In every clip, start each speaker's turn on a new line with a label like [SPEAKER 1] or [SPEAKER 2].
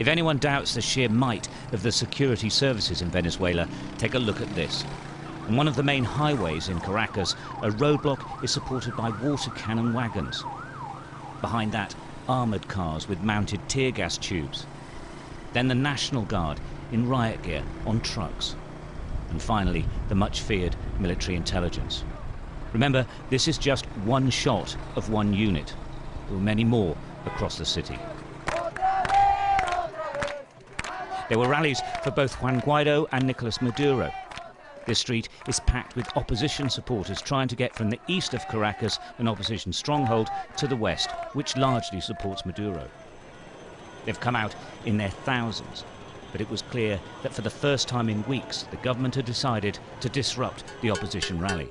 [SPEAKER 1] If anyone doubts the sheer might of the security services in Venezuela, take a look at this. On one of the main highways in Caracas, a roadblock is supported by water cannon wagons. Behind that, armoured cars with mounted tear gas tubes. Then the National Guard in riot gear on trucks. And finally, the much feared military intelligence. Remember, this is just one shot of one unit. There were many more across the city. There were rallies for both Juan Guaido and Nicolas Maduro. This street is packed with opposition supporters trying to get from the east of Caracas, an opposition stronghold, to the west, which largely supports Maduro. They've come out in their thousands, but it was clear that for the first time in weeks, the government had decided to disrupt the opposition rally.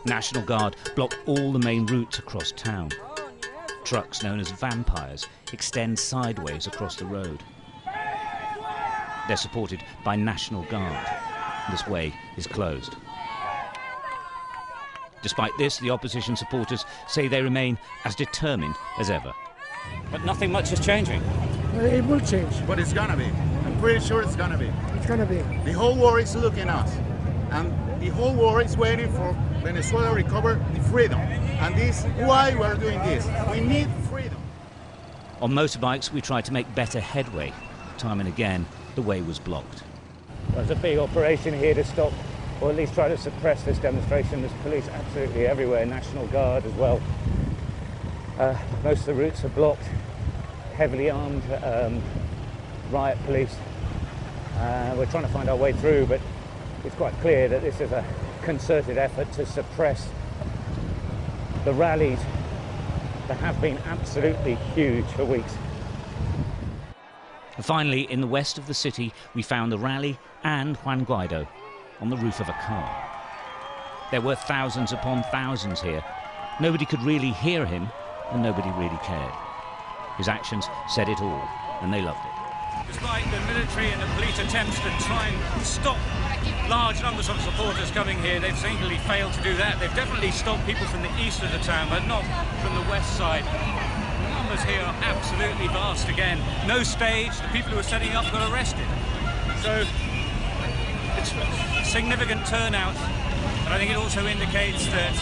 [SPEAKER 1] National Guard block all the main routes across town. Trucks known as vampires extend sideways across the road. They're supported by National Guard. This way is closed. Despite this, the opposition supporters say they remain as determined as ever. But nothing much is changing.
[SPEAKER 2] It will change.
[SPEAKER 3] But it's gonna be. I'm pretty sure it's gonna be.
[SPEAKER 2] It's gonna be.
[SPEAKER 3] The whole world is looking at us. And the whole world is waiting for Venezuela to recover the freedom. And this is why we're doing this. We need freedom.
[SPEAKER 1] On motorbikes, we tried to make better headway. Time and again, the way was blocked.
[SPEAKER 4] There's a big operation here to stop, or at least try to suppress this demonstration. There's police absolutely everywhere, National Guard as well. Most of the routes are blocked, heavily armed riot police. We're trying to find our way through, but it's quite clear that this is a concerted effort to suppress the rallies that have been absolutely huge for weeks.
[SPEAKER 1] And finally, in the west of the city, we found the rally and Juan Guaido on the roof of a car. There were thousands upon thousands here. Nobody could really hear him, and nobody really cared. His actions said it all, and they loved it.
[SPEAKER 5] Despite the military and the police attempts to try and stop large numbers of supporters coming here, they've singularly failed to do that. They've definitely stopped people from the east of the town, but not from the west side. The numbers here are absolutely vast again. No stage, the people who were setting up got arrested. So it's a significant turnout, but I think it also indicates that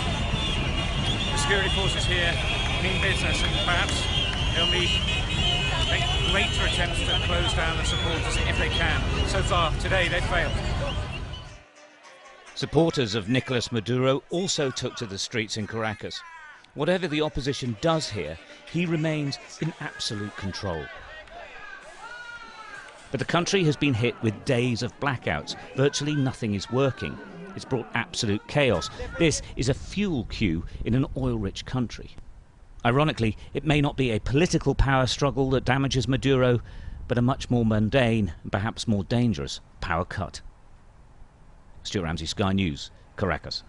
[SPEAKER 5] the security forces here mean business, and perhaps they'll make greater attempts to close down the supporters if they can. So far today they've failed.
[SPEAKER 1] Supporters of Nicolas Maduro also took to the streets in Caracas. Whatever the opposition does here, he remains in absolute control. But the country has been hit with days of blackouts. Virtually nothing is working. It's brought absolute chaos. This is a fuel queue in an oil-rich country. Ironically, it may not be a political power struggle that damages Maduro, but a much more mundane and perhaps more dangerous power cut. Stuart Ramsey, Sky News, Caracas.